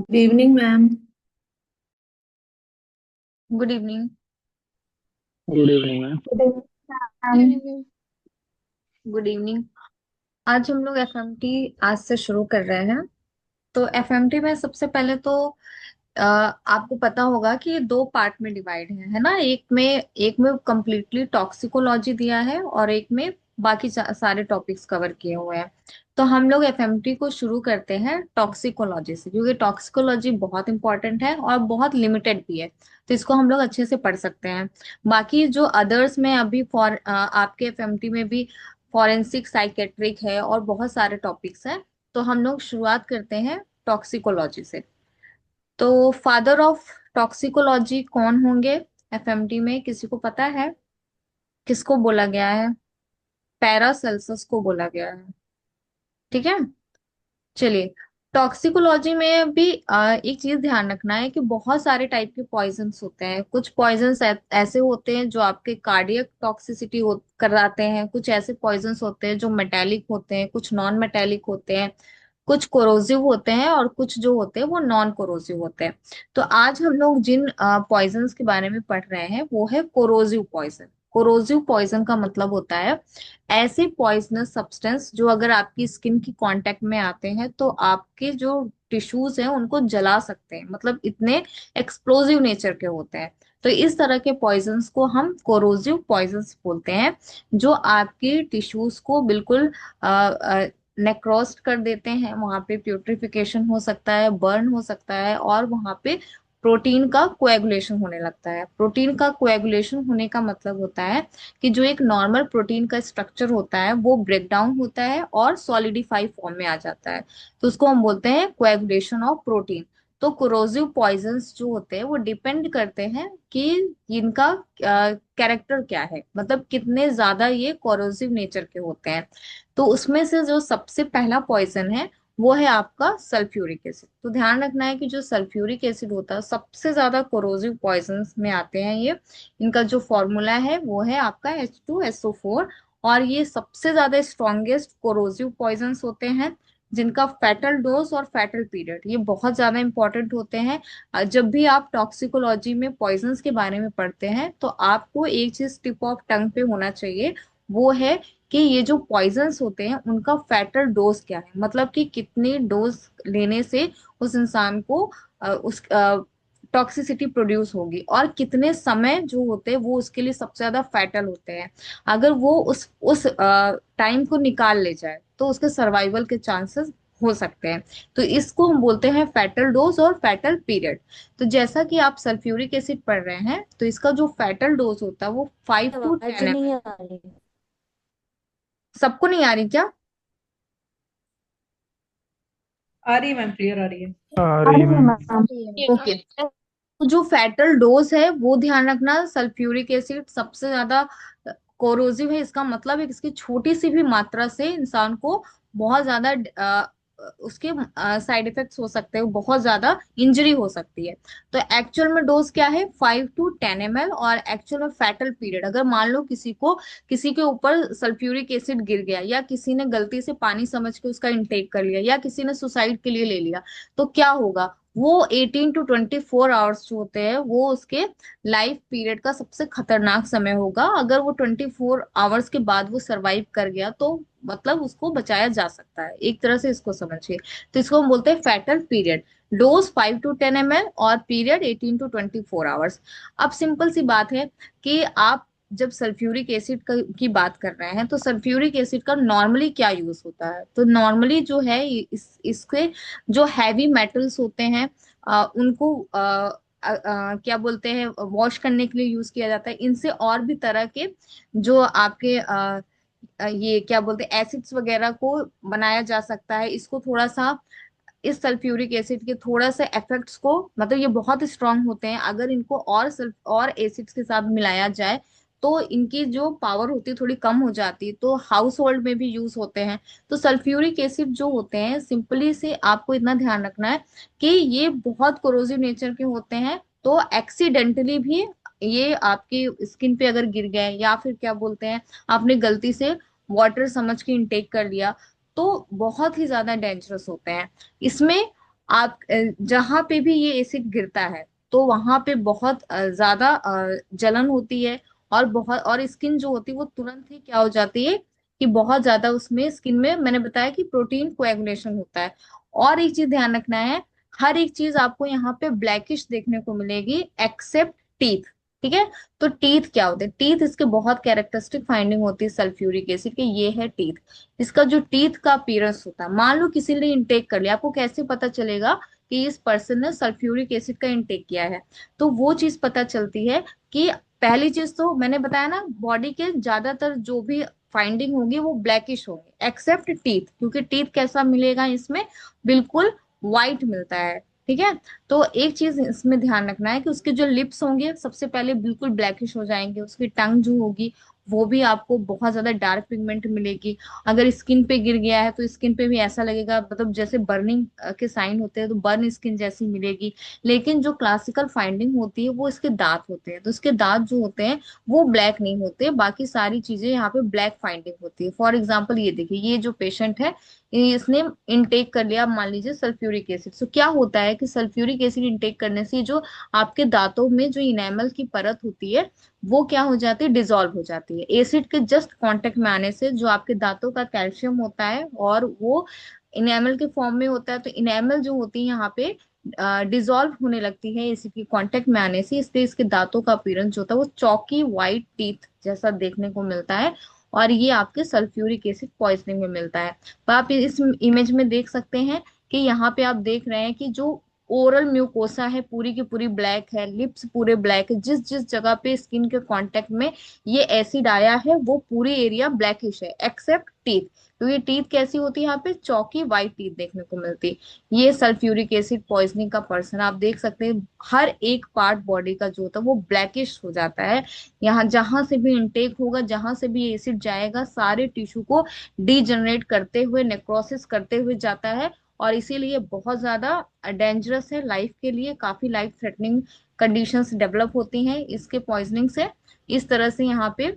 Good evening ma'am. Good evening. Good evening ma'am. Good evening. Good evening. आज हम लोग FMT आज से शुरू कर रहे हैं। तो एफएमटी में सबसे पहले तो आपको पता होगा कि ये दो पार्ट में डिवाइड है ना। एक में कंप्लीटली टॉक्सिकोलॉजी दिया है और एक में बाकी सारे टॉपिक्स कवर किए हुए हैं। तो हम लोग एफएमटी को शुरू करते हैं टॉक्सिकोलॉजी से, क्योंकि टॉक्सिकोलॉजी बहुत इंपॉर्टेंट है और बहुत लिमिटेड भी है। तो इसको हम लोग अच्छे से पढ़ सकते हैं। बाकी जो अदर्स में अभी आपके एफएमटी में भी फॉरेंसिक साइकेट्रिक है और बहुत सारे टॉपिक्स हैं। तो हम लोग शुरुआत करते हैं टॉक्सिकोलॉजी से। तो फादर ऑफ टॉक्सिकोलॉजी कौन होंगे एफएमटी में, किसी को पता है? किसको बोला गया है? पैरासेल्सस को बोला गया है। ठीक है, चलिए। टॉक्सिकोलॉजी में भी एक चीज ध्यान रखना है कि बहुत सारे टाइप के पॉइजन्स होते हैं। कुछ पॉइजन्स ऐसे होते हैं जो आपके कार्डियक टॉक्सिसिटी कराते हैं। कुछ ऐसे पॉइजन्स होते हैं जो मेटेलिक होते हैं, कुछ नॉन मेटेलिक होते हैं। कुछ कोरोसिव होते हैं और कुछ जो होते हैं वो नॉन कोरोसिव होते हैं। तो आज हम लोग जिन पॉइजन्स के बारे में पढ़ रहे हैं वो है कोरोसिव पॉइजन। कोरोसिव पॉइजन का मतलब होता है ऐसे पॉइजनस सब्सटेंस जो अगर आपकी स्किन की कांटेक्ट में आते हैं तो आपके जो टिश्यूज हैं उनको जला सकते हैं, मतलब इतने एक्सप्लोजिव नेचर के होते हैं। तो इस तरह के पॉइजन्स को हम कोरोसिव पॉइजन्स बोलते हैं, जो आपकी टिश्यूज को बिल्कुल नेक्रोस्ट कर देते हैं। वहां पे प्यूट्रिफिकेशन हो सकता है, बर्न हो सकता है, और वहां पे प्रोटीन का कोएगुलेशन होने लगता है। प्रोटीन का कोएगुलेशन होने का मतलब होता है कि जो एक नॉर्मल प्रोटीन का स्ट्रक्चर होता है वो ब्रेक डाउन होता है और सॉलिडिफाई फॉर्म में आ जाता है। तो उसको हम बोलते हैं कोएगुलेशन ऑफ प्रोटीन। तो कोरोसिव पॉइजन्स जो होते हैं वो डिपेंड करते हैं कि इनका कैरेक्टर क्या है, मतलब कितने ज्यादा ये कोरोसिव नेचर के होते हैं। तो उसमें से जो सबसे पहला पॉइजन है वो है आपका सल्फ्यूरिक एसिड। तो ध्यान रखना है कि जो सल्फ्यूरिक एसिड होता है सबसे ज्यादा कोरोसिव पॉइजन्स में आते हैं ये। इनका जो फॉर्मूला है वो है आपका H2SO4। और ये सबसे ज्यादा स्ट्रॉन्गेस्ट कोरोसिव पॉइजन्स होते हैं, जिनका फैटल डोज और फैटल पीरियड ये बहुत ज्यादा इंपॉर्टेंट होते हैं। जब भी आप टॉक्सिकोलॉजी में पॉइजन्स के बारे में पढ़ते हैं तो आपको एक चीज टिप ऑफ टंग पे होना चाहिए, वो है कि ये जो पॉइजन्स होते हैं उनका फैटल डोज क्या है, मतलब कि कितनी डोज लेने से उस इंसान को उस टॉक्सिसिटी प्रोड्यूस होगी, और कितने समय जो होते हैं वो उसके लिए सबसे ज्यादा फैटल होते हैं। अगर वो उस टाइम को निकाल ले जाए तो उसके सर्वाइवल के चांसेस हो सकते हैं। तो इसको हम बोलते हैं फैटल डोज और फैटल पीरियड। तो जैसा कि आप सल्फ्यूरिक एसिड पढ़ रहे हैं तो इसका जो फैटल डोज होता है वो 5 to 10 आवाज नहीं ml। आ रही। सबको नहीं आ रही क्या? आ रही है मैम, क्लियर आ रही है। आ आ रही रही है मैम। मैम। ओके। तो जो फैटल डोज है वो ध्यान रखना, सल्फ्यूरिक एसिड सबसे ज्यादा कोरोसिव है। इसका मतलब है कि इसकी छोटी सी भी मात्रा से इंसान को बहुत ज्यादा उसके साइड इफेक्ट्स हो सकते हैं, बहुत ज्यादा इंजरी हो सकती है। तो एक्चुअल में डोज क्या है? 5 to 10 ml। और एक्चुअल में फैटल पीरियड, अगर मान लो किसी के ऊपर सल्फ्यूरिक एसिड गिर गया, या किसी ने गलती से पानी समझ के उसका इंटेक कर लिया, या किसी ने सुसाइड के लिए ले लिया, तो क्या होगा? वो 18 to 24 आवर्स जो होते हैं वो उसके लाइफ पीरियड का सबसे खतरनाक समय होगा। अगर वो 24 आवर्स के बाद वो सरवाइव कर गया तो मतलब उसको बचाया जा सकता है, एक तरह से इसको समझिए। तो इसको हम बोलते हैं fatal period. Dose 5 to 10 ml और पीरियड 18 to 24 आवर्स। अब सिंपल सी बात है कि आप जब सल्फ्यूरिक एसिड की बात कर रहे हैं तो सल्फ्यूरिक एसिड का नॉर्मली क्या यूज होता है? तो नॉर्मली जो है इसके जो हैवी मेटल्स होते हैं उनको क्या बोलते हैं, वॉश करने के लिए यूज किया जाता है। इनसे और भी तरह के जो आपके ये क्या बोलते हैं एसिड्स वगैरह को बनाया जा सकता है। इसको थोड़ा सा, इस सल्फ्यूरिक एसिड के थोड़ा सा इफेक्ट्स को, मतलब ये बहुत स्ट्रांग होते हैं, अगर इनको और एसिड्स के साथ मिलाया जाए तो इनकी जो पावर होती है थोड़ी कम हो जाती है। तो हाउस होल्ड में भी यूज होते हैं। तो सल्फ्यूरिक एसिड जो होते हैं, सिंपली से आपको इतना ध्यान रखना है कि ये बहुत कोरोसिव नेचर के होते हैं। तो एक्सीडेंटली भी ये आपकी स्किन पे अगर गिर गए, या फिर क्या बोलते हैं आपने गलती से वाटर समझ के इंटेक कर लिया, तो बहुत ही ज्यादा डेंजरस होते हैं। इसमें आप जहां पे भी ये एसिड गिरता है तो वहां पे बहुत ज्यादा जलन होती है, और बहुत, और स्किन जो होती है वो तुरंत ही क्या हो जाती है कि बहुत ज्यादा उसमें स्किन में, मैंने बताया कि प्रोटीन कोएगुलेशन होता है। और एक चीज ध्यान रखना है, हर एक चीज आपको यहाँ पे ब्लैकिश देखने को मिलेगी एक्सेप्ट टीथ। ठीक है। तो टीथ क्या होते हैं? टीथ, इसके बहुत कैरेक्टरिस्टिक फाइंडिंग होती है सल्फ्यूरिक एसिड के, ये है टीथ। इसका जो टीथ का अपीयरेंस होता है, मान लो किसी ने इंटेक कर लिया, आपको कैसे पता चलेगा कि इस पर्सन ने सल्फ्यूरिक एसिड का इंटेक किया है? तो वो चीज पता चलती है कि पहली चीज तो मैंने बताया ना, बॉडी के ज्यादातर जो भी फाइंडिंग होगी वो ब्लैकिश होंगे एक्सेप्ट टीथ, क्योंकि टीथ कैसा मिलेगा इसमें? बिल्कुल वाइट मिलता है। ठीक है। तो एक चीज इसमें ध्यान रखना है कि उसके जो लिप्स होंगे सबसे पहले बिल्कुल ब्लैकिश हो जाएंगे, उसकी टंग जो होगी वो भी आपको बहुत ज्यादा डार्क पिगमेंट मिलेगी। अगर स्किन पे गिर गया है तो स्किन पे भी ऐसा लगेगा, मतलब जैसे बर्निंग के साइन होते हैं तो बर्न स्किन जैसी मिलेगी। लेकिन जो क्लासिकल फाइंडिंग होती है वो इसके दांत होते हैं, तो इसके दांत जो होते हैं वो ब्लैक नहीं होते, बाकी सारी चीजें यहाँ पे ब्लैक फाइंडिंग होती है। फॉर एग्जाम्पल ये देखिए, ये जो पेशेंट है, इसने इनटेक कर लिया मान लीजिए सल्फ्यूरिक एसिड। तो क्या होता है कि सल्फ्यूरिक एसिड इनटेक करने से जो आपके दांतों में जो इनेमल की परत होती है वो क्या हो जाती है? डिसॉल्व हो जाती है। एसिड के जस्ट कांटेक्ट में आने से जो आपके दांतों का कैल्शियम होता है और वो इनेमल के फॉर्म में होता है, तो इनेमल जो होती है यहाँ पे डिसॉल्व होने लगती है एसिड के कांटेक्ट में आने से, इसलिए इसके दांतों का अपीयरेंस जो होता है वो चौकी व्हाइट टीथ जैसा देखने को मिलता है। और ये आपके सल्फ्यूरिक एसिड पॉइजनिंग में मिलता है। तो आप इस इमेज में देख सकते हैं कि यहाँ पे आप देख रहे हैं कि जो ओरल म्यूकोसा है पूरी की पूरी ब्लैक है, लिप्स पूरे ब्लैक है, जिस जिस जगह पे स्किन के कांटेक्ट में ये एसिड आया है वो पूरी एरिया ब्लैकिश है एक्सेप्ट टीथ। तो ये टीथ कैसी होती है? यहाँ पे चौकी व्हाइट टीथ देखने को मिलती है। ये सल्फ्यूरिक एसिड पॉइजनिंग का पर्सन आप देख सकते हैं, हर एक पार्ट बॉडी का जो होता है वो ब्लैकिश हो जाता है। यहाँ जहां से भी इंटेक होगा, जहां से भी एसिड जाएगा, सारे टिश्यू को डीजनरेट करते हुए, नेक्रोसिस करते हुए जाता है। और इसीलिए बहुत ज्यादा डेंजरस है लाइफ के लिए, काफी लाइफ थ्रेटनिंग कंडीशंस डेवलप होती हैं इसके पॉइजनिंग से। इस तरह से यहाँ पे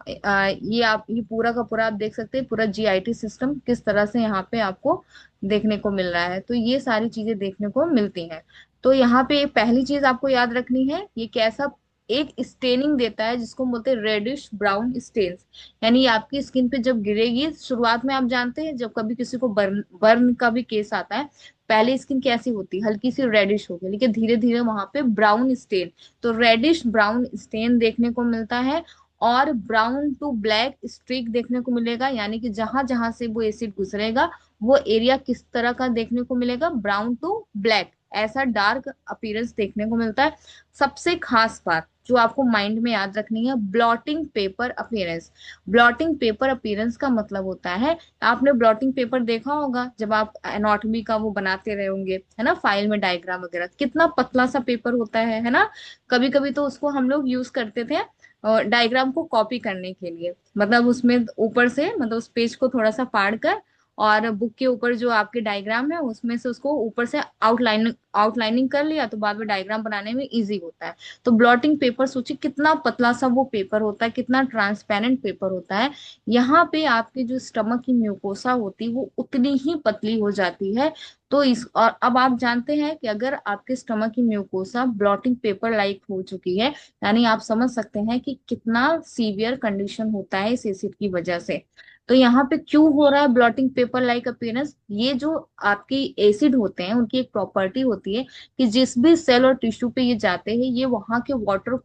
ये आप ये पूरा का पूरा आप देख सकते हैं, पूरा जीआईटी सिस्टम किस तरह से यहाँ पे आपको देखने को मिल रहा है। तो ये सारी चीजें देखने को मिलती हैं। तो यहाँ पे पहली चीज आपको याद रखनी है, ये कैसा एक स्टेनिंग देता है जिसको बोलते हैं रेडिश ब्राउन स्टेन्स। यानी ये आपकी स्किन पे जब गिरेगी, शुरुआत में आप जानते हैं जब कभी किसी को बर्न बर्न का भी केस आता है, पहले स्किन कैसी होती है? हल्की सी रेडिश होगी, लेकिन धीरे धीरे वहां पे ब्राउन स्टेन, तो रेडिश ब्राउन स्टेन देखने को मिलता है। और ब्राउन टू ब्लैक स्ट्रीक देखने को मिलेगा, यानी कि जहां जहां से वो एसिड गुजरेगा वो एरिया किस तरह का देखने को मिलेगा? ब्राउन टू ब्लैक, ऐसा डार्क अपीयरेंस देखने को मिलता है। सबसे खास बात जो आपको माइंड में याद रखनी है, blotting paper appearance. Blotting paper appearance का मतलब होता है, आपने ब्लॉटिंग पेपर देखा होगा जब आप एनाटॉमी का वो बनाते रहे होंगे, है ना, फाइल में डायग्राम वगैरह, कितना पतला सा पेपर होता है ना। कभी कभी तो उसको हम लोग यूज करते थे डायग्राम को कॉपी करने के लिए, मतलब उसमें ऊपर से, मतलब उस पेज को थोड़ा सा फाड़ कर और बुक के ऊपर जो आपके डायग्राम है उसमें से उसको ऊपर से आउटलाइनिंग कर लिया तो बाद में डायग्राम बनाने में इजी होता है। तो ब्लॉटिंग पेपर सोचिए कितना पतला सा वो पेपर होता है, कितना ट्रांसपेरेंट पेपर होता है। यहाँ पे आपकी जो स्टमक की म्यूकोसा होती है वो उतनी ही पतली हो जाती है। तो इस, और अब आप जानते हैं कि अगर आपके स्टमक की म्यूकोसा ब्लॉटिंग पेपर लाइक हो चुकी है, यानी आप समझ सकते हैं कि कितना सीवियर कंडीशन होता है इस एसिड की वजह से। तो यहाँ पे क्यों हो रहा है ब्लॉटिंग पेपर लाइक अपीयरेंस? ये जो आपकी एसिड होते हैं उनकी एक प्रॉपर्टी होती है कि जिस भी सेल और टिश्यू पे ये जाते हैं ये वहां के वाटर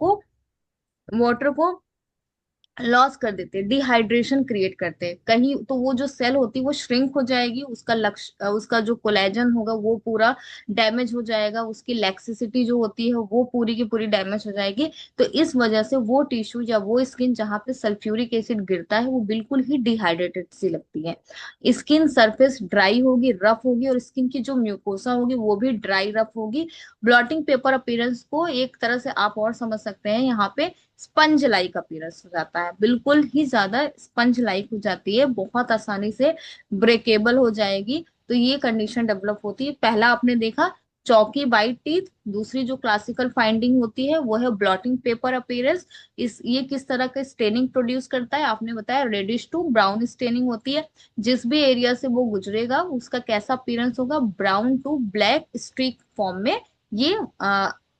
को लॉस कर देते हैं, डिहाइड्रेशन क्रिएट करते हैं कहीं, तो वो जो सेल होती है वो श्रिंक हो जाएगी, उसका लक्ष्य, उसका जो कोलेजन होगा वो पूरा डैमेज हो जाएगा, उसकी लैक्सिसिटी जो होती है वो पूरी की पूरी डैमेज हो जाएगी। तो इस वजह से वो टिश्यू या वो स्किन जहाँ पे सल्फ्यूरिक एसिड गिरता है वो बिल्कुल ही डिहाइड्रेटेड सी लगती है। स्किन सरफेस ड्राई होगी, रफ होगी, और स्किन की जो म्यूकोसा होगी वो भी ड्राई रफ होगी। ब्लॉटिंग पेपर अपीयरेंस को एक तरह से आप और समझ सकते हैं, यहाँ पे स्पंज लाइक अपीयरेंस हो जाता है, बिल्कुल ही ज्यादा स्पंज लाइक हो जाती है, बहुत आसानी से ब्रेकेबल हो जाएगी। तो ये कंडीशन डेवलप होती है। पहला आपने देखा चौकी वाइट टीथ। दूसरी जो क्लासिकल फाइंडिंग होती है वो है ब्लॉटिंग पेपर अपीयरेंस। इस ये किस तरह का स्टेनिंग प्रोड्यूस करता है, आपने बताया रेडिश टू ब्राउन स्टेनिंग होती है। जिस भी एरिया से वो गुजरेगा उसका कैसा अपीयरेंस होगा, brown to black streak form में ये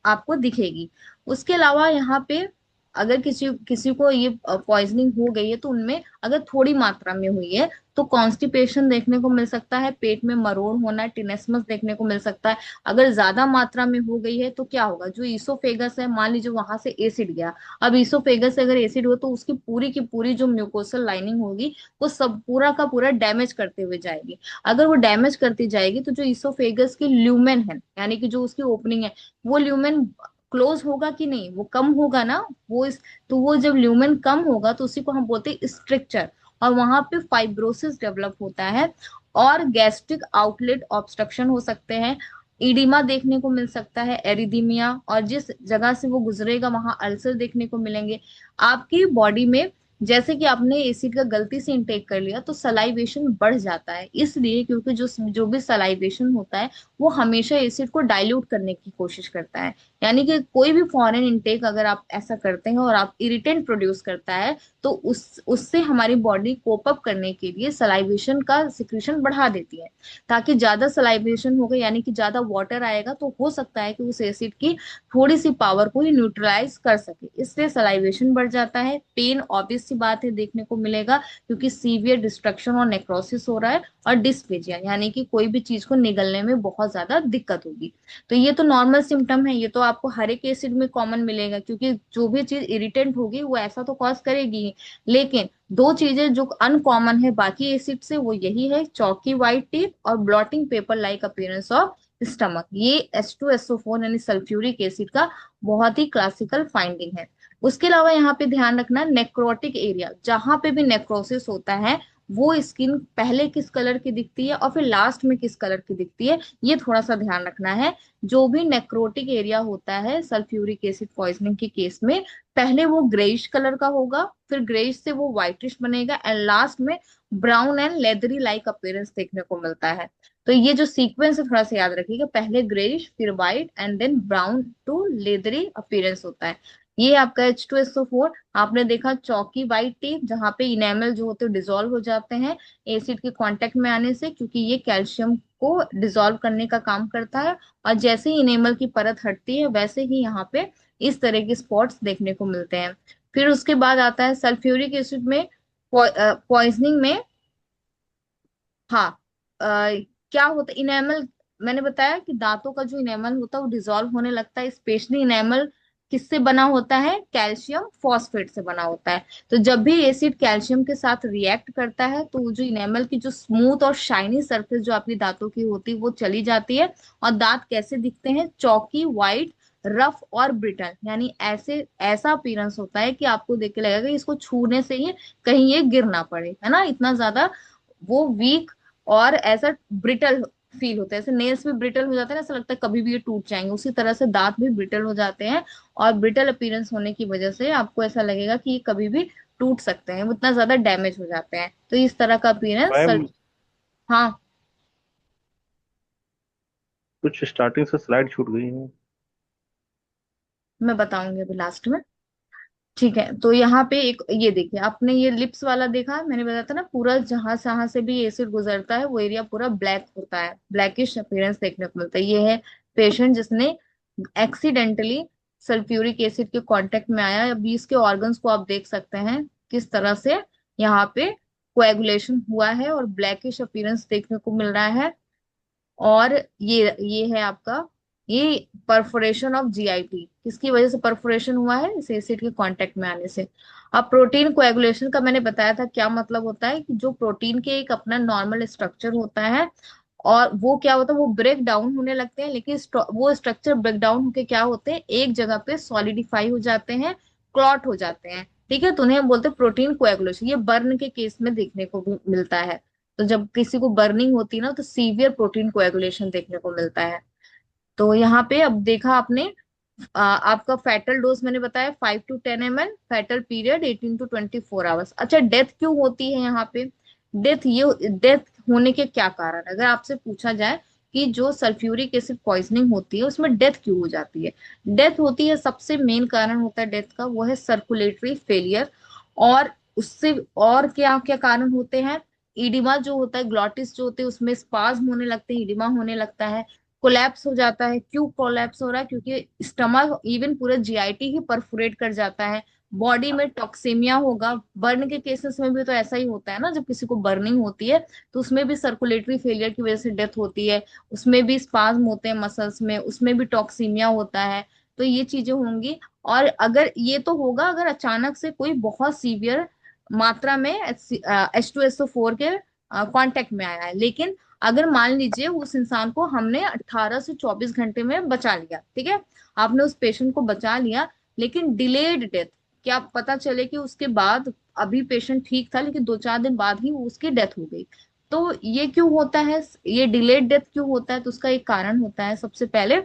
आपको दिखेगी। उसके अलावा यहाँ पे अगर किसी किसी को ये पॉइजनिंग हो गई है तो उनमें अगर थोड़ी मात्रा में हुई है तो कॉन्स्टिपेशन देखने को मिल सकता है, पेट में मरोड़ होना, टिनेस्मस देखने को मिल सकता है। अगर ज्यादा मात्रा में हो गई है तो क्या होगा, जो ईसोफेगस है, मान लीजिए वहां से एसिड गया। अब ईसोफेगस से अगर एसिड हो तो उसकी पूरी की पूरी जो म्यूकोसल लाइनिंग होगी वो सब पूरा का पूरा डैमेज करते हुए जाएगी। अगर वो डैमेज करती जाएगी तो जो ईसोफेगस की ल्यूमेन है, यानी कि जो उसकी ओपनिंग है, वो ल्यूमेन क्लोज होगा कि नहीं, वो कम होगा ना। तो वो जब ल्यूमेन कम होगा तो उसी को हम बोलते हैं स्ट्रक्चर, और वहां पे फाइब्रोसिस डेवलप होता है और गैस्ट्रिक आउटलेट ऑब्स्ट्रक्शन हो सकते हैं। इडिमा देखने को मिल सकता है, एरिदीमिया, और जिस जगह से वो गुजरेगा वहां अल्सर देखने को मिलेंगे। आपकी बॉडी में जैसे कि आपने एसिड का गलती से इंटेक कर लिया तो सलाइवेशन बढ़ जाता है, इसलिए क्योंकि जो जो भी सलाइवेशन होता है वो हमेशा एसिड को डाइल्यूट करने की कोशिश करता है। यानी कि कोई भी फॉरेन इंटेक अगर आप ऐसा करते हैं और आप इरिटेंट प्रोड्यूस करता है तो उससे हमारी बॉडी कोप अप करने के लिए सलाइवेशन का सिक्रीशन बढ़ा देती है। ताकि ज्यादा सलाइवेशन होगा यानी कि ज्यादा वाटर आएगा तो हो सकता है कि उस एसिड की थोड़ी सी पावर को ही न्यूट्रलाइज कर सके, इसलिए सलाइवेशन बढ़ जाता है। पेन ऑब्वियस सी बात है देखने को मिलेगा, क्योंकि सीवियर डिस्ट्रक्शन और नेक्रोसिस हो रहा है। और डिस्फेजिया यानी कि कोई भी चीज को निगलने में बहुत ज्यादा दिक्कत होगी। तो ये तो नॉर्मल सिम्टम है, ये तो आपको हर एक एसिड में कॉमन मिलेगा, क्योंकि जो भी चीज इरिटेंट होगी वो ऐसा तो कॉज करेगी ही। लेकिन दो चीजें जो अनकॉमन है बाकी एसिड से वो यही है, चौकी वाइट टीथ और blotting paper like appearance of stomach. ये H2SO4 यानी सल्फ्यूरिक एसिड का बहुत ही क्लासिकल फाइंडिंग है। उसके अलावा यहाँ पे ध्यान रखना, नेक्रोटिक एरिया जहां पे भी नेक्रोसिस होता है वो स्किन पहले किस कलर की दिखती है और फिर लास्ट में किस कलर की दिखती है, ये थोड़ा सा ध्यान रखना है। जो भी नेक्रोटिक एरिया होता है सल्फ्यूरिक एसिड पॉइजनिंग के केस में, पहले वो ग्रेइश कलर का होगा, फिर ग्रेइश से वो व्हाइटिश बनेगा एंड लास्ट में brown and leathery like appearance देखने को मिलता है। तो ये जो सीक्वेंस है थोड़ा सा याद रखिएगा, पहले ग्रेइश फिर white and then brown to leathery appearance होता है। ये आपका H2SO4। आपने देखा चौकी वाइट टीथ जहाँ पे इनेमल जो होते हैं डिसॉल्व हो जाते हैं एसिड के कांटेक्ट में आने से, क्योंकि ये कैल्शियम को डिसॉल्व करने का काम करता है। और जैसे ही इनेमल की परत हटती है वैसे ही यहाँ पे इस तरह के स्पॉट्स देखने को मिलते हैं। फिर उसके बाद आता है सल्फ्यूरिक एसिड में पॉइजनिंग में। हाँ, क्या होता है इनेमल, मैंने बताया कि दांतों का जो इनेमल होता है वो डिसॉल्व होने लगता है, स्पेशली इनेमल किससे बना होता है, कैल्शियम फॉस्फेट से बना होता है। तो जब भी एसिड कैल्शियम के साथ रिएक्ट करता है तो वो जो इनेमल की जो स्मूथ और शाइनी सरफेस जो आपकी दांतों की होती है वो चली जाती है। और दांत कैसे दिखते हैं, चौकी वाइट, रफ और ब्रिटल, यानी ऐसे ऐसा अपीयरेंस होता है कि आपको देख के लगेगा कि इसको छूने से ही कहीं ये गिर ना पड़े, है ना, इतना ज्यादा वो वीक और ऐसा ब्रिटल फील होता है। ऐसे नेल्स भी ब्रिटल हो जाते हैं ना, ऐसा लगता है कभी भी ये टूट जाएंगे, उसी तरह से दांत भी ब्रिटल हो जाते हैं। और ब्रिटल अपीयरेंस होने की वजह से आपको ऐसा लगेगा कि ये कभी भी टूट सकते हैं, वो इतना ज्यादा डैमेज हो जाते हैं। तो इस तरह का अपीयरेंस मैम हाँ, कुछ स्टार्टिंग से स्लाइड छूट गई है। मैं बताऊंगी अभी लास्ट में। ठीक है, तो यहाँ पे एक ये देखिए, आपने ये लिप्स वाला देखा, मैंने बताया था ना, पूरा जहां से भी एसिड गुजरता है वो एरिया पूरा ब्लैक होता है, ब्लैकिश अपीयरेंस देखने को मिलता है। ये है पेशेंट जिसने एक्सीडेंटली सल्फ्यूरिक एसिड के कांटेक्ट में आया। अभी इसके ऑर्गन्स को आप देख सकते हैं किस तरह से यहाँ पे कोएगुलेशन हुआ है और ब्लैकिश अपीयरेंस देखने को मिल रहा है। और ये है आपका, ये परफोरेशन ऑफ जीआईटी, किसकी वजह से परफोरेशन हुआ है, इस एसिड के कांटेक्ट में आने से। अब प्रोटीन कोएगुलेशन का मैंने बताया था क्या मतलब होता है, कि जो प्रोटीन के एक अपना नॉर्मल स्ट्रक्चर होता है और वो क्या होता है, वो ब्रेक डाउन होने लगते हैं, लेकिन वो स्ट्रक्चर ब्रेक डाउन होके क्या होते हैं, एक जगह पे सॉलिडिफाई हो जाते हैं, क्लॉट हो जाते हैं। ठीक है, तो उन्हें हम बोलते हैं प्रोटीन कोएगुलेशन। ये बर्न के केस में देखने को भी मिलता है। तो जब किसी को बर्निंग होती है ना तो सीवियर प्रोटीन कोएगुलेशन देखने को मिलता है। तो यहाँ पे अब देखा आपने, आपका फैटल डोज मैंने बताया 5 to 10 ml, fatal period 18 to 24 hours. अच्छा, डेथ क्यों होती है यहाँ पे, डेथ होने के क्या कारण, अगर आपसे पूछा जाए कि जो सल्फ्यूरिक एसिड पॉइजनिंग होती है उसमें डेथ क्यों हो जाती है। डेथ होती है, सबसे मेन कारण होता है डेथ का वो है सर्कुलेटरी फेलियर। और उससे और क्या क्या कारण होते हैं, ईडिमा जो होता है, ग्लॉटिस जो होते हैं उसमें स्पाज्म होने लगते हैं, ईडिमा होने लगता है, कोलैप्स हो जाता है। क्यों कोलैप्स हो रहा है, क्योंकि स्टमक इवन पूरा जीआईटी ही परफोरेट कर जाता है। बॉडी में टॉक्सीमिया होगा। बर्न के केसेस में भी तो ऐसा ही होता है ना, जब किसी को बर्निंग होती है तो उसमें भी सर्कुलेटरी फेलियर की वजह से डेथ होती है, उसमें भी स्पाज्म होते हैं मसल्स में, उसमें भी टॉक्सीमिया होता है। तो ये चीजें होंगी। और अगर ये तो होगा अगर अचानक से कोई बहुत सीवियर मात्रा में H2SO4 के कांटेक्ट में आया है। लेकिन अगर मान लीजिए उस इंसान को हमने 18 से 24 घंटे में बचा लिया, ठीक है, आपने उस पेशेंट को बचा लिया, लेकिन डिलेड डेथ, क्या पता चले कि उसके बाद अभी पेशेंट ठीक था लेकिन 2-4 दिन बाद ही उसकी डेथ हो गई। तो ये क्यों होता है, ये डिलेड डेथ क्यों होता है, तो उसका एक कारण होता है सबसे पहले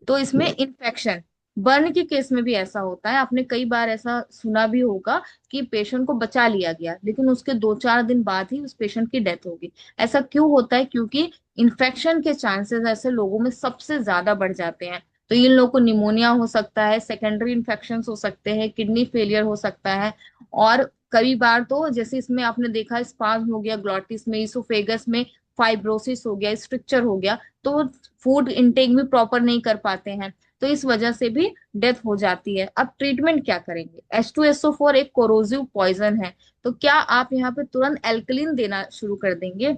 तो इसमें इन्फेक्शन। बर्न के केस में भी ऐसा होता है, आपने कई बार ऐसा सुना भी होगा कि पेशेंट को बचा लिया गया लेकिन उसके 2-4 दिन बाद ही उस पेशेंट की डेथ होगी। ऐसा क्यों होता है, क्योंकि इन्फेक्शन के चांसेस ऐसे लोगों में सबसे ज्यादा बढ़ जाते हैं। तो इन लोगों को निमोनिया हो सकता है, सेकेंडरी इन्फेक्शन हो सकते हैं, किडनी फेलियर हो सकता है। और कई बार तो जैसे इसमें आपने देखा स्पाज्म हो गया ग्लॉटिस में, इसोफेगस में फाइब्रोसिस हो गया, स्ट्रक्चर हो गया, तो वो फूड इंटेक भी प्रॉपर नहीं कर पाते हैं, तो इस वजह से भी डेथ हो जाती है। अब ट्रीटमेंट क्या करेंगे, H2SO4 एक कोरोसिव पॉइजन है, तो क्या आप यहाँ पे तुरंत एल्कलीन देना शुरू कर देंगे?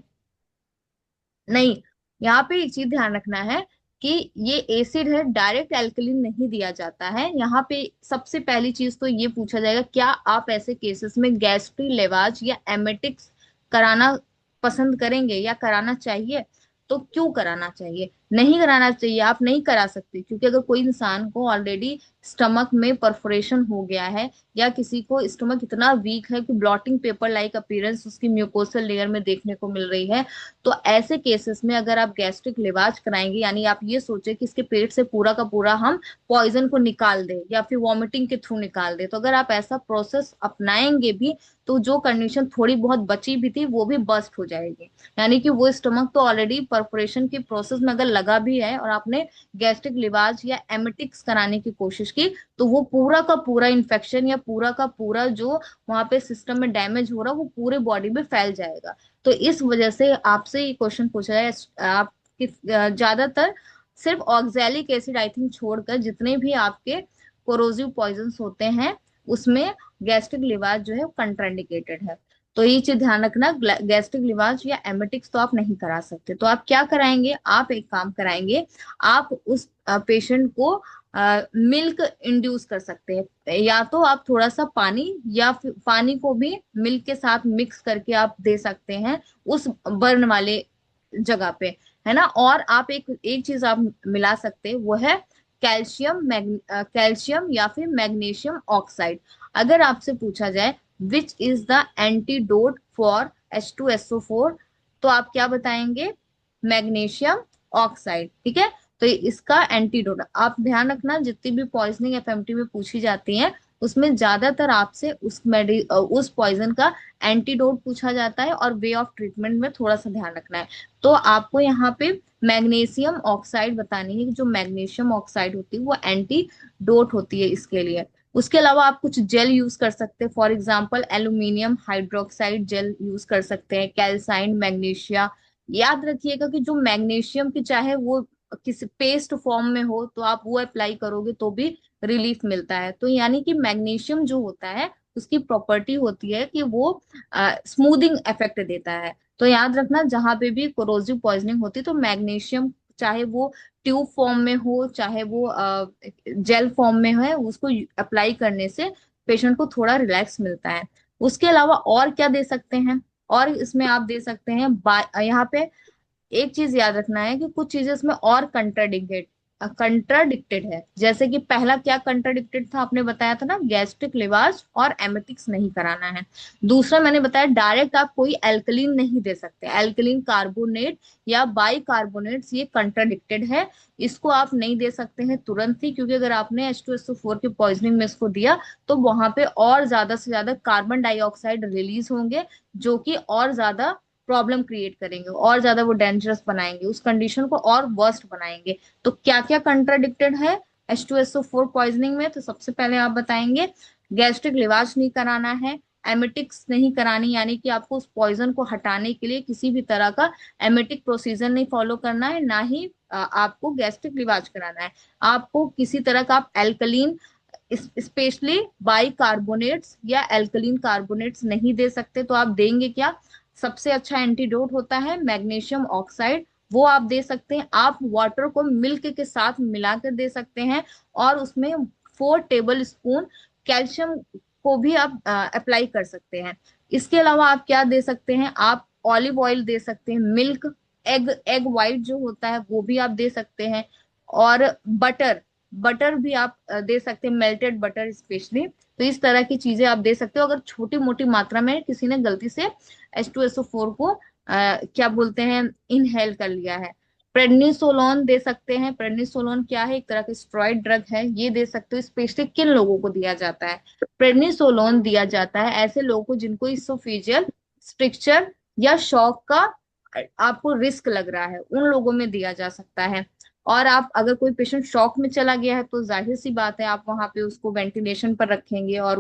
नहीं। यहाँ पे एक चीज ध्यान रखना है कि ये एसिड है, डायरेक्ट एल्कलीन नहीं दिया जाता है। यहाँ पे सबसे पहली चीज तो ये पूछा जाएगा क्या आप ऐसे केसेस में गैस्ट्री लेवाज या एमेटिक्स कराना पसंद करेंगे या कराना चाहिए। तो क्यों कराना चाहिए, नहीं कराना चाहिए, आप नहीं करा सकते, क्योंकि अगर कोई इंसान को ऑलरेडी स्टमक में परफोरेशन हो गया है या किसी को स्टमक इतना वीक है कि ब्लॉटिंग पेपर लाइक अपीयरेंस उसकी म्यूकोसल लेयर में देखने को मिल रही है, तो ऐसे केसेस में अगर आप गैस्ट्रिक लिवाज कराएंगे, यानी आप ये सोचे कि इसके पेट से पूरा का पूरा हम पॉइजन को निकाल दें या फिर वॉमिटिंग के थ्रू निकाल दें, तो अगर आप ऐसा प्रोसेस अपनाएंगे भी तो जो कंडीशन थोड़ी बहुत बची भी थी वो भी बस्ट हो जाएगी। यानी कि वो स्टमक तो ऑलरेडी परफोरेशन के प्रोसेस में अगर लगा भी है और आपने गैस्ट्रिक लिवाज या एमेटिक्स कराने की कोशिश की, तो वो पूरा का पूरा इन्फेक्शन या पूरा का पूरा जो वहां पे सिस्टम में डैमेज हो रहा है वो पूरे बॉडी में फैल जाएगा। तो इस वजह से आपसे ये क्वेश्चन पूछा है। आप ज्यादातर सिर्फ ऑक्सैलिक एसिड आई थिंक छोड़कर जितने भी आपके कोरोसिव पॉइजन्स होते हैं उसमें गैस्ट्रिक लिवाज जो है कंट्राइंडिकेटेड है। तो ये चीज ध्यान रखना, गैस्ट्रिक लिवाज या एमेटिक्स तो आप नहीं करा सकते। तो आप क्या कराएंगे, आप एक काम कराएंगे, आप उस पेशेंट को मिल्क इंड्यूस कर सकते हैं, या तो आप थोड़ा सा पानी या फिर पानी को भी मिल्क के साथ मिक्स करके आप दे सकते हैं उस बर्न वाले जगह पे, है ना। और आप एक एक चीज आप मिला सकते हैं, वो है कैल्शियम या फिर मैग्नीशियम ऑक्साइड। अगर आपसे पूछा जाए which is the antidote for H2SO4, तो आप क्या बताएंगे, मैग्नीशियम ऑक्साइड, ठीक है। तो इसका एंटीडोट आप ध्यान रखना, जितनी भी पॉइजनिंग एफएमटी में पूछी जाती है उसमें ज्यादातर आपसे उस पॉइजन का एंटीडोट पूछा जाता है और वे ऑफ ट्रीटमेंट में थोड़ा सा ध्यान रखना है। तो आपको यहाँ पे मैग्नीशियम ऑक्साइड बतानी है कि जो मैग्नीशियम ऑक्साइड होती है वो एंटीडोट होती है इसके लिए। उसके अलावा आप कुछ जेल यूज कर सकते हैं, for example aluminium hydroxide gel use कर सकते हैं, कैल्साइन मैग्नीशिया। याद रखिएगा कि जो मैग्नीशियम की चाहे वो किसी पेस्ट फॉर्म में हो तो आप वो अप्लाई करोगे तो भी रिलीफ मिलता है। तो यानी कि मैग्नीशियम जो होता है उसकी प्रॉपर्टी होती है कि वो स्मूथिंग इफेक्ट देता है। तो याद रखना जहां पे भी कोरोसिव पॉइजनिंग होती है तो मैग्नीशियम चाहे वो ट्यूब फॉर्म में हो चाहे वो जेल फॉर्म में है, उसको अप्लाई करने से पेशेंट को थोड़ा रिलैक्स मिलता है। उसके अलावा और क्या दे सकते हैं, और इसमें आप दे सकते हैं यहाँ पे एक चीज याद रखना है कि कुछ चीजें इसमें और कंट्राडिक्टेड है। जैसे कि पहला क्या कंट्राडिक्टेड था, आपने बताया था ना गैस्ट्रिक लिवाज और एमेटिक्स नहीं कराना है। दूसरा मैंने बताया डायरेक्ट आप कोई एल्कलीन नहीं दे सकते, एल्कलीन कार्बोनेट या बाई कार्बोनेट्स ये कंट्राडिक्टेड है, इसको आप नहीं दे सकते हैं तुरंत ही, क्योंकि अगर आपने H2SO4 की पॉइजनिंग में इसको दिया तो वहां पे और ज्यादा से ज्यादा कार्बन डाइऑक्साइड रिलीज होंगे जो कि और ज्यादा प्रॉब्लम क्रिएट करेंगे, और ज्यादा वो डेंजरस बनाएंगे, उस कंडीशन को और वर्स्ट बनाएंगे। तो क्या क्या कंट्राडिक्टेड है H2SO4 पॉइजनिंग में? तो सबसे पहले आप बताएंगे गैस्ट्रिक लिवाज नहीं कराना है, एमेटिक्स नहीं करानी, यानी कि आपको उस पॉइजन को हटाने के लिए किसी भी तरह का एमेटिक प्रोसीजर नहीं फॉलो करना है, ना ही आपको गैस्ट्रिक लिवाज कराना है। आपको किसी तरह का आप एल्कलीन, स्पेशली बाइकार्बोनेट्स या एल्कलीन कार्बोनेट्स नहीं दे सकते। तो आप देंगे क्या? सबसे अच्छा एंटीडोट होता है मैग्नीशियम ऑक्साइड, वो आप दे सकते हैं। आप वाटर को मिल्क के साथ मिलाकर दे सकते हैं, और उसमें 4 टेबल स्पून कैल्शियम को भी आप अप्लाई कर सकते हैं। इसके अलावा आप क्या दे सकते हैं? आप ऑलिव ऑयल दे सकते हैं, मिल्क, एग एग व्हाइट जो होता है वो भी आप दे सकते हैं, और बटर, बटर भी आप दे सकते हैं, मेल्टेड बटर स्पेशली। तो इस तरह की चीजें आप दे सकते हो अगर छोटी मोटी मात्रा में किसी ने गलती से H2SO4 को क्या बोलते हैं, इनहेल कर लिया है। प्रेडनिसोलोन दे सकते हैं। प्रेडनिसोलोन क्या है? एक तरह का स्टेरॉइड ड्रग है, ये दे सकते हो। स्पेशली किन लोगों को दिया जाता है? प्रेडनिसोलोन दिया जाता है ऐसे लोगों को जिनको इसोफेजियल स्ट्रिक्चर या शॉक का आपको रिस्क लग रहा है, उन लोगों में दिया जा सकता है। और आप अगर कोई पेशेंट शॉक में चला गया है तो जाहिर सी बात है आप वहां पे उसको वेंटिलेशन पर रखेंगे, और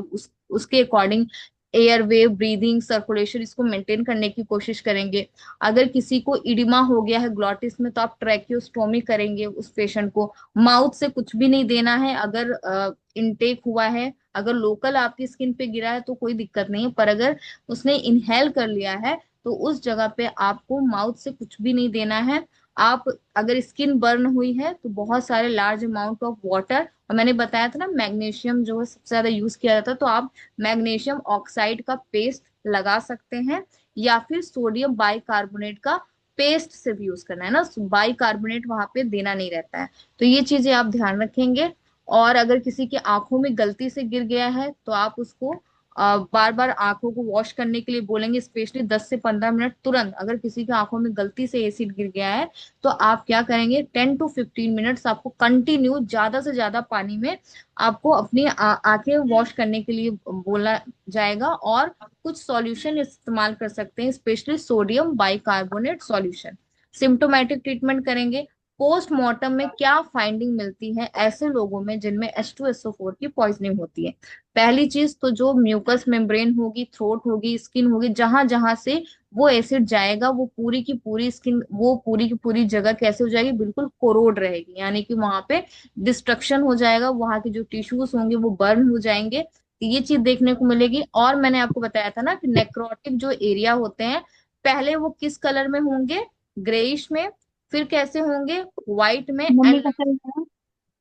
उसके अकॉर्डिंग एयर वे, ब्रीदिंग, सर्कुलेशन इसको मेंटेन करने की कोशिश करेंगे। अगर किसी को इडिमा हो गया है ग्लॉटिस में तो आप ट्रैकियोस्टोमी करेंगे उस पेशेंट को। माउथ से कुछ भी नहीं देना है। अगर इनटेक हुआ है, अगर लोकल आपकी स्किन पे गिरा है तो कोई दिक्कत नहीं है, पर अगर उसने इनहेल कर लिया है तो उस जगह पे आपको माउथ से कुछ भी नहीं देना है। आप अगर स्किन बर्न हुई है तो बहुत सारे लार्ज अमाउंट ऑफ वाटर, और मैंने बताया था ना मैग्नीशियम जो है सबसे ज्यादा यूज किया जाता है, तो आप मैग्नीशियम ऑक्साइड का पेस्ट लगा सकते हैं, या फिर सोडियम बाइकार्बोनेट का पेस्ट से भी यूज करना है ना, बाइकार्बोनेट वहां पे देना नहीं रहता है। तो ये चीजें आप ध्यान रखेंगे। और अगर किसी की आंखों में गलती से गिर गया है तो आप उसको बार बार आंखों को वॉश करने के लिए बोलेंगे, स्पेशली 10 से 15 मिनट तुरंत। अगर किसी की आंखों में गलती से एसिड गिर गया है तो आप क्या करेंगे, 10 to 15 मिनट्स आपको कंटिन्यू ज्यादा से ज्यादा पानी में आपको अपनी आंखें वॉश करने के लिए बोला जाएगा, और कुछ सॉल्यूशन इस्तेमाल कर सकते हैं, specially sodium bicarbonate solution. Symptomatic treatment करेंगे। पोस्टमार्टम में क्या फाइंडिंग मिलती है ऐसे लोगों में जिनमें H2SO4 की पॉइजनिंग होती है? पहली चीज तो जो म्यूकस मेम्ब्रेन होगी, थ्रोट होगी, स्किन होगी, जहां जहां से वो एसिड जाएगा वो पूरी की पूरी स्किन, वो पूरी की पूरी जगह कैसे हो जाएगी, बिल्कुल कोरोड रहेगी, यानी कि वहां पे डिस्ट्रक्शन हो जाएगा, वहां के जो टिश्यूज होंगे वो बर्न हो जाएंगे। तो ये चीज देखने को मिलेगी। और मैंने आपको बताया था ना कि नेक्रोटिक जो एरिया होते हैं, पहले वो किस कलर में होंगे? ग्रेइश में, फिर कैसे होंगे? व्हाइट में, मम्मी एंड का सही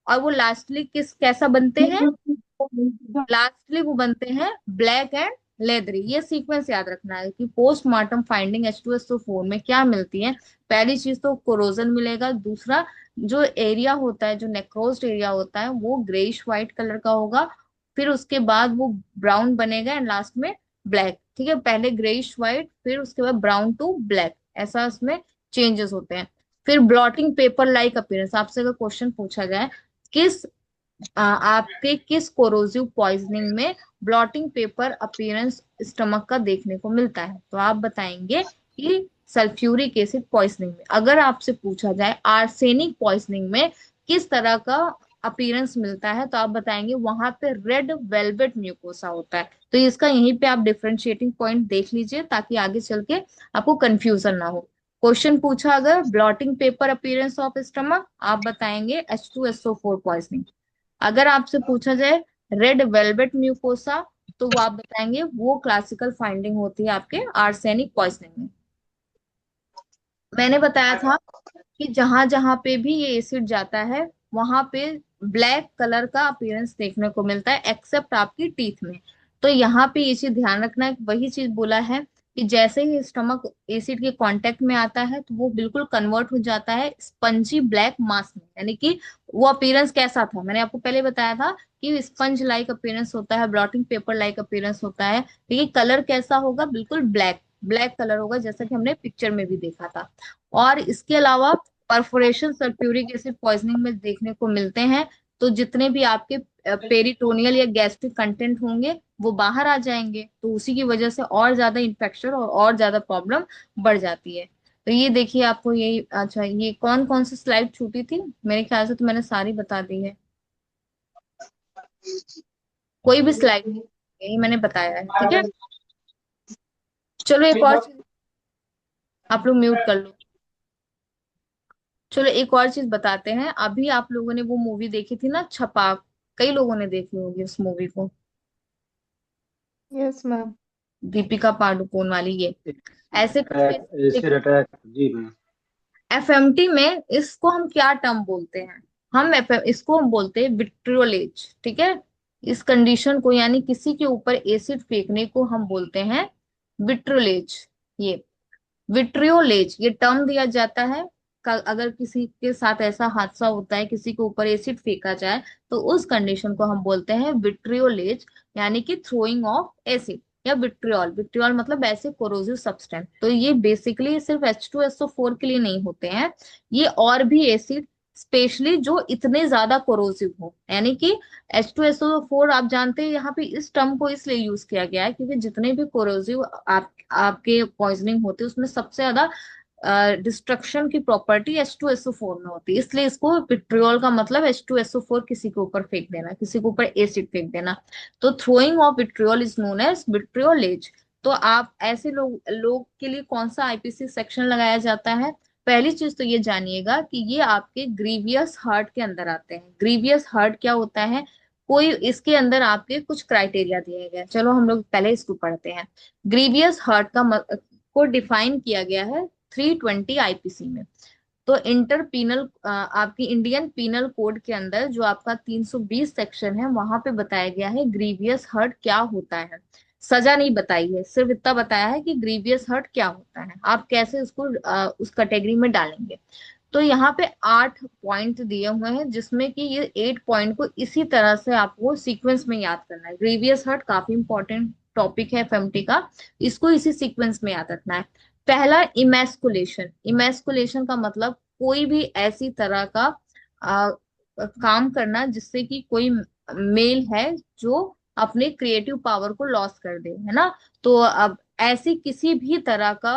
और वो लास्टली किस कैसा बनते हैं? है। लास्टली वो बनते हैं ब्लैक एंड लेदरी। ये सीक्वेंस याद रखना है कि पोस्टमार्टम फाइंडिंग H2SO4 में क्या मिलती है। पहली चीज तो कोरोजन मिलेगा, दूसरा जो एरिया होता है, जो नेक्रोज्ड एरिया होता है वो ग्रेइश व्हाइट कलर का होगा, फिर उसके बाद वो ब्राउन बनेगा, एंड लास्ट में ब्लैक। ठीक है, पहले ग्रेइश व्हाइट, फिर उसके बाद ब्राउन टू ब्लैक, ऐसा उसमें चेंजेस होते हैं। फिर ब्लॉटिंग पेपर लाइक अपीयरेंस, आपसे अगर क्वेश्चन पूछा जाए किस आपके किस कोरोजिव पॉइजनिंग में ब्लॉटिंग पेपर अपीयरेंस स्टमक का देखने को मिलता है, तो आप बताएंगे कि सल्फ्यूरिक एसिड पॉइजनिंग में। अगर आपसे पूछा जाए आर्सेनिक पॉइजनिंग में किस तरह का अपीयरेंस मिलता है, तो आप बताएंगे वहां पे रेड वेलवेट म्यूकोसा होता है। तो इसका यहीं पे आप डिफरेंशिएटिंग पॉइंट देख लीजिए ताकि आगे चल के आपको कंफ्यूजन ना हो। क्वेश्चन पूछा अगर blotting paper appearance of stomach, आप बताएंगे H2SO4 पॉइजनिंग। अगर आपसे पूछा जाए रेड वेलवेट म्यूकोसा, तो वो आप बताएंगे वो क्लासिकल फाइंडिंग होती है आपके आर्सेनिक पॉइजनिंग में। मैंने बताया था कि जहां जहां पे भी ये एसिड जाता है वहां पे ब्लैक कलर का अपीयरेंस देखने को मिलता है, एक्सेप्ट आपकी टीथ में। तो यहाँ पे ये चीज ध्यान रखना है, वही चीज बोला है कि जैसे ही स्टमक एसिड के कांटेक्ट में आता है तो वो बिल्कुल कन्वर्ट हो जाता है स्पंजी ब्लैक मास में, यानी कि वो अपीयरेंस कैसा था मैंने आपको पहले बताया था कि स्पंज लाइक अपीयरेंस होता है, ब्लॉटिंग पेपर लाइक अपीयरेंस होता है। लेकिन कलर कैसा होगा? बिल्कुल ब्लैक, ब्लैक कलर होगा, जैसा कि हमने पिक्चर में भी देखा था। और इसके अलावा परफोरेशन सल्फ्यूरिक एसिड पॉइजनिंग में देखने को मिलते हैं। तो जितने भी आपके पेरिटोनियल या गैस्ट्रिक कंटेंट होंगे वो बाहर आ जाएंगे, तो उसी की वजह से और ज्यादा इन्फेक्शन और ज्यादा प्रॉब्लम बढ़ जाती है। तो ये देखिए आपको यही, अच्छा ये कौन कौन सी स्लाइड छूटी थी? मेरे ख्याल से तो मैंने सारी बता दी है, कोई भी स्लाइड नहीं, यही मैंने बताया है, ठीक है। चलो एक और चीज, आप लोग म्यूट कर लो। चलो एक और चीज बताते हैं, अभी आप लोगों ने वो मूवी देखी थी ना छपाक, कई लोगों ने देखी होगी उस मूवी को, यस मैम। दीपिका पादुकोण वाली, ये ऐसे कुछ अटैक, एसिड अटैक, जी मैम। एफएमटी में इसको हम क्या टर्म बोलते हैं? हम इसको हम बोलते हैं विट्रियोलेज, ठीक है। इस कंडीशन को यानी किसी के ऊपर एसिड फेंकने को हम बोलते हैं विट्रियोलेज। ये विट्रियोलेज ये टर्म दिया जाता है, अगर किसी के साथ ऐसा हादसा होता है, किसी के ऊपर एसिड फेंका जाए, तो उस कंडीशन को हम बोलते हैं विट्रियोलेज, यानी कि थ्रोइंग ऑफ एसिड या विट्रियोल। विट्रियोल मतलब ऐसे कोरोसिव सब्सटेंस। तो ये बेसिकली सिर्फ H2SO4 के लिए नहीं होते हैं, ये और भी एसिड, स्पेशली जो इतने ज्यादा कोरोसिव हो, यानी कि H2SO4 आप जानते हैं, यहाँ पे इस टर्म को इसलिए यूज किया गया है क्योंकि जितने भी कोरोसिव आपके पॉइजनिंग होती है उसमें सबसे ज्यादा डिस्ट्रक्शन की प्रॉपर्टी H2SO4 में होती है, इसलिए इसको विट्रियोल का मतलब H2SO4 किसी के ऊपर फेंक देना, किसी के ऊपर एसिड फेंक देना। तो throwing of vitriol is known as vitriolage. तो आप ऐसे लोग के लिए कौन सा आईपीसी सेक्शन लगाया जाता है? पहली चीज तो ये जानिएगा कि ये आपके ग्रीवियस हर्ट के अंदर आते हैं। ग्रीवियस हर्ट क्या होता है? कोई इसके अंदर आपके कुछ क्राइटेरिया दिए गए, चलो हम लोग पहले इसको पढ़ते हैं। ग्रीवियस हर्ट को डिफाइन किया गया है 320 आईपीसी में। तो इंटर पीनल आपकी इंडियन पीनल कोड के अंदर जो आपका 320 सेक्शन है, वहां पे बताया गया है ग्रीवियस हर्ट क्या होता है। सजा नहीं बताई है, सिर्फ इतना बताया है कि ग्रीवियस हर्ट क्या होता है, आप कैसे उसको उस कैटेगरी में डालेंगे। तो यहाँ पे 8 पॉइंट दिए हुए हैं, जिसमें कि ये 8 पॉइंट को इसी तरह से आपको सीक्वेंस में याद करना है। ग्रीवियस हर्ट काफी इंपॉर्टेंट टॉपिक है एफएमटी का, इसको इसी सीक्वेंस में याद रखना है। पहला, इमेस्कुलेशन। इमेस्कुलेशन का मतलब कोई भी ऐसी तरह का आ, काम करना जिससे कि कोई मेल है जो अपने क्रिएटिव पावर को लॉस कर दे, है ना। तो अब ऐसी किसी भी तरह का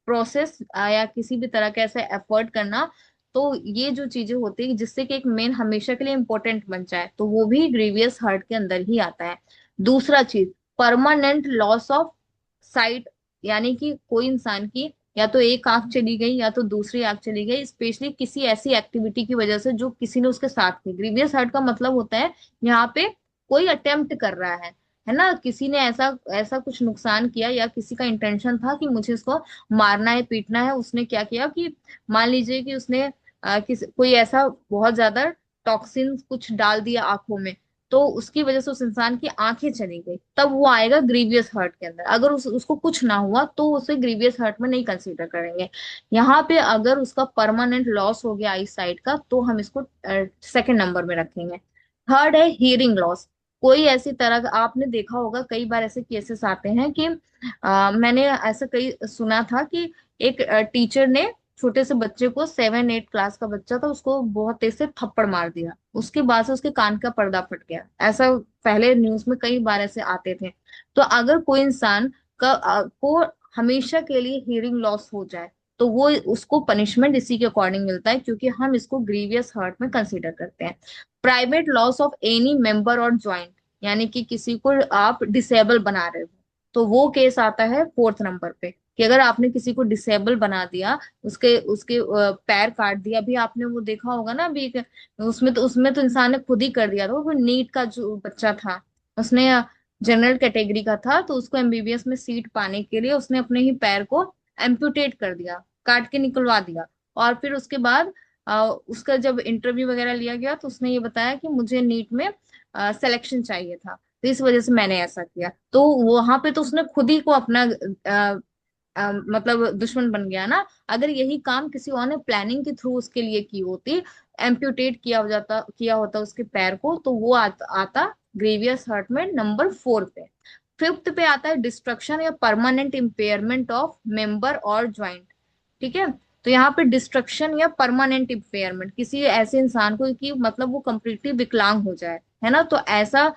प्रोसेस या किसी भी तरह का ऐसा एफर्ट करना, तो ये जो चीजें होती है जिससे कि एक मेन हमेशा के लिए इंपॉर्टेंट बन जाए, तो वो भी ग्रीवियस हर्ट के अंदर ही आता है। दूसरा चीज, परमानेंट लॉस ऑफ साइट, यानी कि कोई इंसान की या तो एक आंख चली गई या तो दूसरी आंख चली गई, स्पेशली किसी ऐसी एक्टिविटी की वजह से जो किसी ने उसके साथ की। ग्रीवियस हर्ट का मतलब होता है यहाँ पे कोई अटेम्प्ट कर रहा है ना, किसी ने ऐसा ऐसा कुछ नुकसान किया या किसी का इंटेंशन था कि मुझे इसको मारना है, पीटना है। उसने क्या किया कि मान लीजिए कि उसने कोई ऐसा बहुत ज्यादा टॉक्सिन कुछ डाल दिया आंखों में, तो उसकी वजह से उस इंसान की आंखें चली गई, तब वो आएगा ग्रीवियस हर्ट के अंदर। अगर उसको कुछ ना हुआ तो उसे ग्रीवियस हर्ट में नहीं कंसीडर करेंगे। यहाँ पे अगर उसका परमानेंट लॉस हो गया आई साइट का, तो हम इसको सेकंड नंबर में रखेंगे। थर्ड है हियरिंग लॉस। कोई ऐसी तरह का, आपने देखा होगा कई बार ऐसे केसेस आते हैं कि मैंने ऐसा कई सुना था कि एक टीचर ने छोटे से बच्चे को, 7-8 क्लास का बच्चा था, उसको बहुत तेज से थप्पड़ मार दिया, उसके बाद से उसके कान का पर्दा फट गया। ऐसा पहले न्यूज में कई बार ऐसे आते थे। तो अगर कोई इंसान को हमेशा के लिए हियरिंग लॉस हो जाए, तो वो उसको पनिशमेंट इसी के अकॉर्डिंग मिलता है, क्योंकि हम इसको ग्रीवियस हर्ट में कंसीडर करते हैं। Private loss of any member और ज्वाइंट, यानी कि किसी को आप डिसेबल बना रहे हो, तो वो केस आता है फोर्थ नंबर पे, कि अगर आपने किसी को डिसेबल बना दिया, उसके उसके पैर काट दिया। अभी आपने वो देखा होगा ना, अभी उसमें तो इंसान ने खुद ही कर दिया था, वो नीट का जो बच्चा था, उसने जनरल कैटेगरी का था, तो उसको एमबीबीएस में सीट पाने के लिए उसने अपने ही पैर को एम्पुटेट कर दिया, काट के निकलवा दिया। और फिर उसके बाद उसका जब इंटरव्यू वगैरह लिया गया, तो उसने ये बताया कि मुझे नीट में सिलेक्शन चाहिए था, तो इस वजह से मैंने ऐसा किया। तो वहां पे तो उसने खुद ही को अपना मतलब दुश्मन बन गया ना। अगर यही काम किसी और ने प्लानिंग के थ्रू उसके लिए की होती, एम्प्यूटेट किया होता उसके पैर को, तो वो आता ग्रेवियस हर्ट में नंबर 4 पे। फिफ्थ पे आता है डिस्ट्रक्शन या परमानेंट इम्पेयरमेंट ऑफ मेंबर और ज्वाइंट, ठीक है। तो यहाँ पे डिस्ट्रक्शन या परमानेंट इम्पेयरमेंट, किसी ऐसे इंसान को कि मतलब वो कंप्लीटली विकलांग हो जाए, है ना, तो ऐसा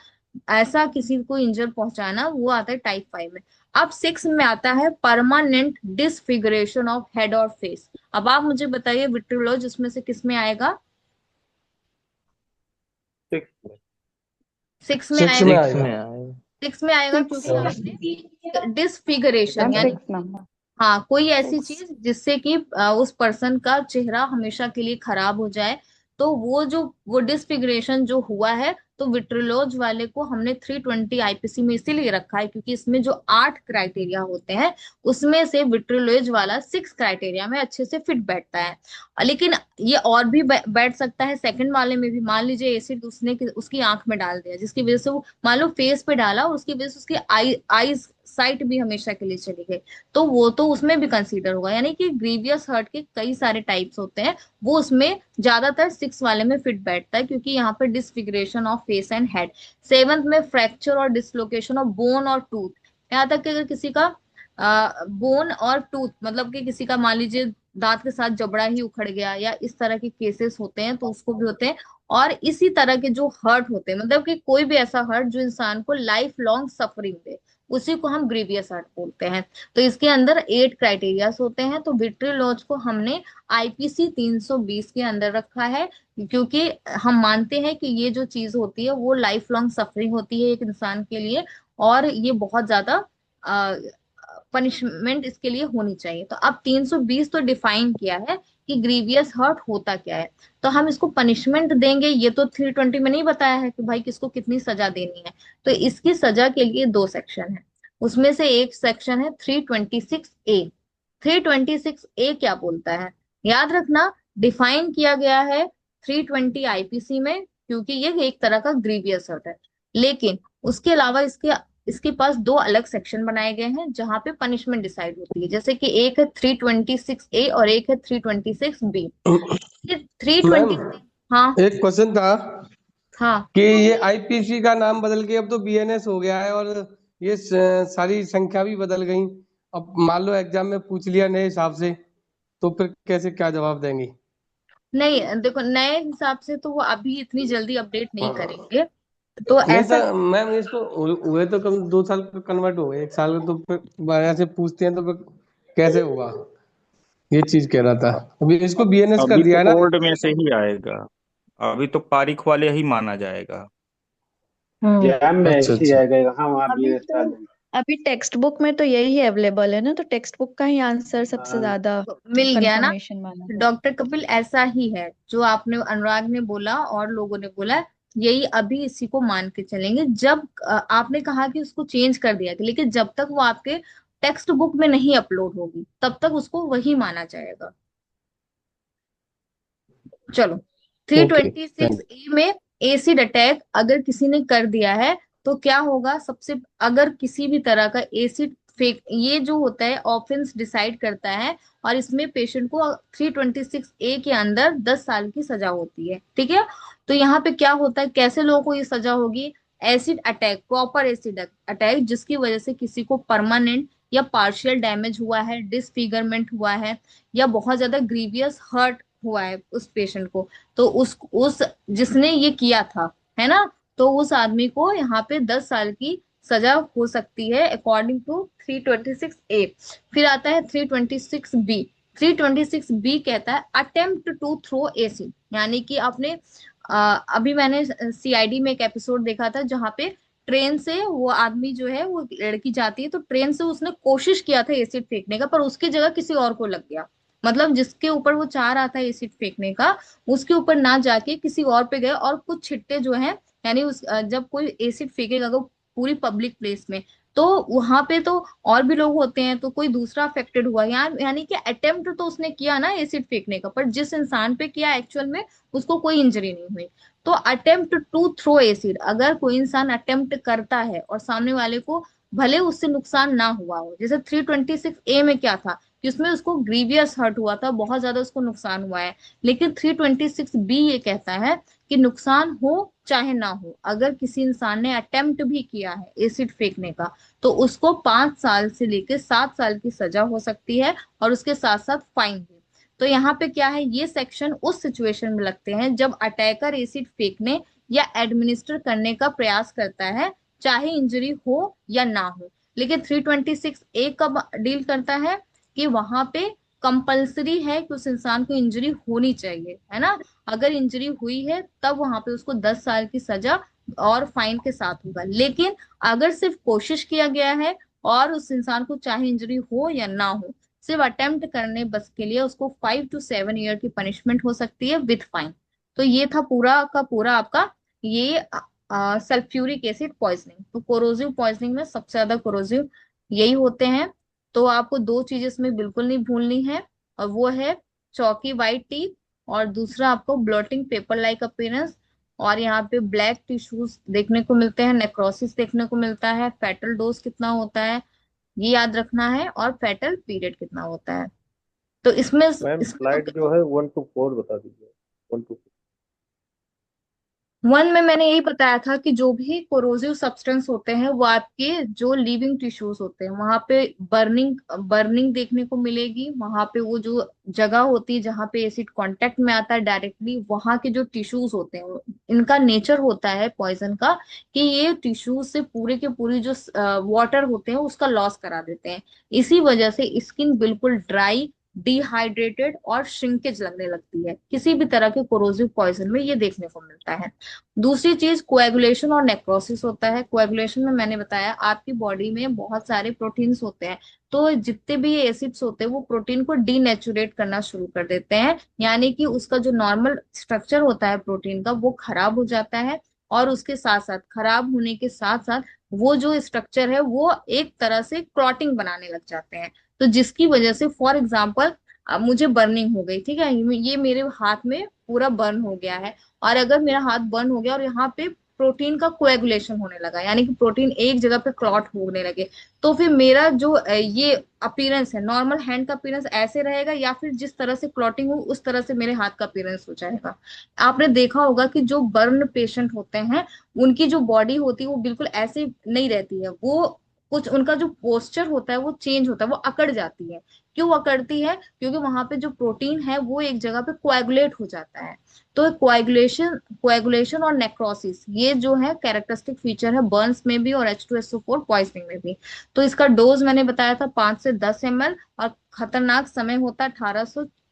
ऐसा किसी को इंजर पहुंचाना, वो आता है टाइप 5 में। अब 6 में आता है परमानेंट डिसफिगरेशन ऑफ हेड और फेस। अब आप मुझे बताइए विट्रोलॉज इसमें से किस में आएगा? 6 6 में सिक्स में आएगा। 6 आएगा। में आएगा। 6 में आएगा सिक्स क्योंकि आपने डिसफिगरेशन मैम यानी 6 नंबर हाँ कोई ऐसी 6 चीज जिससे कि उस पर्सन का चेहरा हमेशा के लिए खराब हो जाए, तो वो डिसफिगरेशन जो हुआ है, तो विट्रोलोज वाले को हमने 320 आईपीसी में इसीलिए रखा है क्योंकि इसमें जो 8 क्राइटेरिया होते हैं उसमें से विट्रोलोज वाला 6 क्राइटेरिया में अच्छे से फिट बैठता है। लेकिन ये और भी बैठ सकता है सेकंड वाले में भी। मान लीजिए एसिड उसने उसकी आंख में डाल दिया जिसकी वजह से वो, मान लो फेस पे डाला और उसकी वजह से उसकी आईज साइट भी हमेशा के लिए चली गई, तो वो तो उसमें भी कंसीडर होगा। यानी कि ग्रीवियस हर्ट के कई सारे टाइप्स होते हैं, वो उसमें ज्यादातर 6 वाले में फिट बैठता है क्योंकि यहाँ पे disfiguration of face and head. 7th में फ्रैक्चर और डिसलोकेशन ऑफ बोन और टूथ। यहाँ तक कि अगर किसी का बोन और टूथ मतलब कि किसी का मान लीजिए दांत के साथ जबड़ा ही उखड़ गया या इस तरह के केसेस होते हैं तो उसको भी होते हैं। और इसी तरह के जो हर्ट होते हैं मतलब कि कोई भी ऐसा हर्ट जो इंसान को लाइफ लॉन्ग सफरिंग दे, उसी को हम ग्रीवियस हर्ट बोलते हैं। तो इसके अंदर 8 क्राइटेरियाज होते हैं। तो विट्रियोलॉज को हमने आईपीसी 320 के अंदर रखा है क्योंकि हम मानते हैं कि ये जो चीज होती है वो लाइफ लॉन्ग सफरिंग होती है एक इंसान के लिए, और ये बहुत ज्यादा पनिशमेंट इसके लिए होनी चाहिए। तो अब 320 तो डिफाइन किया है कि ग्रीवियस हर्ट होता क्या है, तो हम इसको पनिशमेंट देंगे। ये तो 320 में नहीं बताया है कि भाई किसको कितनी सजा देनी है। तो इसकी सजा के लिए 2 सेक्शन है, उसमें से एक सेक्शन है 326A। 326A क्या बोलता है, याद रखना, डिफाइन किया गया है 320 आईपीसी में क्योंकि ये एक तरह का ग्रीवियस हर्ट है। लेकिन उसके अलावा इसके इसके पास 2 अलग सेक्शन बनाए गए हैं जहां पे पनिशमेंट डिसाइड होती है। जैसे कि एक है 326A और एक है 326B। ये मैम 326, हाँ एक क्वेश्चन था हाँ कि ये आईपीसी का नाम बदल के अब तो बीएनएस हो गया है, और ये सारी संख्या भी बदल गई। अब मान लो एग्जाम में पूछ लिया नए हिसाब से, तो फिर कैसे क्या जवाब देंगी? नहीं देखो, नए हिसाब से तो वो अभी इतनी जल्दी अपडेट नहीं करेंगे। तो नहीं ऐसा सर मैम, इसको हुए तो कम 2 साल कन्वर्ट हो गए, 1 साल में, तो फिर दोबारा से पूछते हैं तो फिर कैसे होगा? ये चीज कह रहा था। अभी इसको बीएनएस कर अभी दिया तो है ना। ओल्ड में से ही आएगा। अभी तो तारीख वाले ही माना जाएगा। एग्जाम में अच्छा ऐसे ही अच्छा। आएगा। हाँ वहाँ भी अभी ऐसा तो देंगे। अभी टेक्स्ट बुक में तो यही अवेलेबल है ना, तो टेक्स्ट बुक का ही आंसर सबसे हाँ ज्यादा तो मिल गया ना। कंफर्मेशन माना जाए। डॉक्टर कपिल ऐसा ही है जो आपने, अनुराग ने बोला और लोगों ने बोला, यही अभी इसी को मान के चलेंगे। जब आपने कहा कि उसको चेंज कर दिया कि, लेकिन जब तक वो आपके टेक्स्ट बुक में नहीं अपलोड होगी तब तक उसको वही माना जाएगा। चलो, three okay twenty six thank A में एसिड अटैक अगर किसी ने कर दिया है तो क्या होगा? सबसे, अगर किसी भी तरह का एसिड फेंक, ये जो होता है ऑफेंस डिसाइड करता है, और इसमें पेशेंट को 326A के अंदर 10 साल की सजा होती है, ठीक है। तो यहाँ पे क्या होता है, कैसे लोगों को ये सजा होगी? Acid attack, proper acid attack जिसकी वजह से किसी को परमानेंट या पार्शियल डैमेज हुआ है, डिसफिगरमेंट हुआ है, या बहुत ज्यादा ग्रीवियस हर्ट हुआ है उस पेशेंट को, तो उस जिसने ये किया था, है ना, तो उस आदमी को यहाँ पे 10 साल की सजा हो सकती है अकॉर्डिंग टू 326A। फिर आता है 326B। 326B कहता है अटेम्प्ट टू थ्रो एसिड, यानी कि आपने अभी मैंने सीआईडी में एक एपिसोड देखा था जहाँ पे ट्रेन से वो आदमी जो है, वो लड़की जाती है तो ट्रेन से उसने कोशिश किया था एसिड फेंकने का, पर उसकी जगह किसी और को लग गया। मतलब जिसके ऊपर वो चाह रहा था एसिड फेंकने का, उसके ऊपर ना जाके किसी और पे गए, और कुछ छिट्टे जो हैं, यानी उस जब कोई एसिड फेंकेगा तो पूरी पब्लिक प्लेस में, तो वहां पे तो और भी लोग होते हैं, तो कोई दूसरा अफेक्टेड हुआ यानी कि अटेम्प्ट तो उसने किया ना एसिड फेंकने का, पर जिस इंसान पे किया एक्चुअल में उसको कोई इंजरी नहीं हुई। तो अटेम्प्ट टू थ्रो एसिड, अगर कोई इंसान अटेम्प्ट करता है और सामने वाले को भले उससे नुकसान ना हुआ हो, जैसे 326A में क्या था कि उसमें उसको ग्रीवियस हर्ट हुआ था, बहुत ज्यादा उसको नुकसान हुआ है, लेकिन 326B ये कहता है कि नुकसान हो चाहे ना हो, अगर किसी इंसान ने अटेम्प्ट भी किया है एसिड फेंकने का, तो उसको 5 साल से लेकर 7 साल की सजा हो सकती है, और उसके साथ साथ फाइन भी। तो यहाँ पे क्या है, ये सेक्शन उस सिचुएशन में लगते हैं जब अटैकर एसिड फेंकने या एडमिनिस्टर करने का प्रयास करता है, चाहे इंजरी हो या ना हो। लेकिन 326A कब डील करता है कि वहां पे कंपलसरी है कि उस इंसान को इंजरी होनी चाहिए, है ना। अगर इंजरी हुई है तब वहां पे उसको 10 साल की सजा और फाइन के साथ होगा। लेकिन अगर सिर्फ कोशिश किया गया है और उस इंसान को चाहे इंजरी हो या ना हो, सिर्फ अटेम्प्ट करने बस के लिए, उसको 5 to 7 ईयर की पनिशमेंट हो सकती है विथ फाइन। तो ये था पूरा का पूरा आपका ये सल्फ्यूरिक एसिड पॉइजनिंग। तो कोरोजिव पॉइजनिंग में सबसे ज्यादा कोरोजिव यही होते हैं। तो आपको दो चीजें इसमें बिल्कुल नहीं भूलनी है, और वो है चौकी वाइट टीथ, और दूसरा आपको ब्लोटिंग पेपर लाइक अपीयरेंस। और यहाँ पे ब्लैक टिश्यूज देखने को मिलते हैं, नेक्रोसिस देखने को मिलता है, फेटल डोज कितना होता है ये याद रखना है, और फेटल पीरियड कितना होता है। तो इसमें मैम इसमें तो स्लाइड जो है 1 to 4 बता दीजिए। 1 to 4। 1 में मैंने यही बताया था कि जो भी कोरोसिव सब्सटेंस होते हैं वो आपके जो लिविंग टिश्यूज होते हैं वहां पे बर्निंग बर्निंग देखने को मिलेगी। वहां पे वो जो जगह होती है जहां पे एसिड कांटेक्ट में आता है डायरेक्टली, वहां के जो टिश्यूज होते हैं इनका नेचर होता है पॉइजन का कि ये टिश्यूज से पूरे के पूरी जो वाटर होते हैं उसका लॉस करा देते हैं। इसी वजह से स्किन बिल्कुल ड्राई, डिहाइड्रेटेड और श्रिंकेज लगने लगती है। किसी भी तरह के कोरोसिव पॉइजन में ये देखने को मिलता है। दूसरी चीज कोएगुलेशन और नेक्रोसिस होता है। कोएगुलेशन में मैंने बताया आपकी बॉडी में बहुत सारे प्रोटीन्स होते हैं, तो जितने भी ये एसिड्स होते हैं वो प्रोटीन को डीनेचुरेट करना शुरू कर देते हैं, यानी कि उसका जो नॉर्मल स्ट्रक्चर होता है प्रोटीन का वो खराब हो जाता है। और उसके साथ साथ खराब होने के साथ साथ वो जो स्ट्रक्चर है वो एक तरह से क्लॉटिंग बनाने लग जाते हैं। तो जिसकी वजह से फॉर एग्जाम्पल मुझे बर्निंग हो गई, ठीक है, ये मेरे हाथ में पूरा बर्न हो गया है, और अगर मेरा हाथ बर्न हो गया और यहाँ पे प्रोटीन का कोएगुलेशन होने लगा, यानी कि प्रोटीन एक जगह पे क्लॉट होने लगे, तो फिर मेरा जो ये अपीयरेंस है, नॉर्मल हैंड का अपीयरेंस ऐसे रहेगा, या फिर जिस तरह से क्लॉटिंग हो उस तरह से मेरे हाथ का अपीयरेंस हो जाएगा। आपने देखा होगा कि जो बर्न पेशेंट होते हैं उनकी जो बॉडी होती है वो बिल्कुल ऐसे नहीं रहती है, वो कुछ उनका जो पोस्चर होता है वो चेंज होता है, वो अकड़ जाती है। क्यों अकड़ती है? क्योंकि वहां पे जो प्रोटीन है वो एक जगह पे कोएगुलेट हो जाता है। तो कोएगुलेशन और नेक्रोसिस ये जो है कैरेक्टरिस्टिक फीचर है बर्न्स में भी और H2SO4 पॉइजनिंग में भी। तो इसका डोज मैंने बताया था 5 से 10 ml, और खतरनाक समय होता है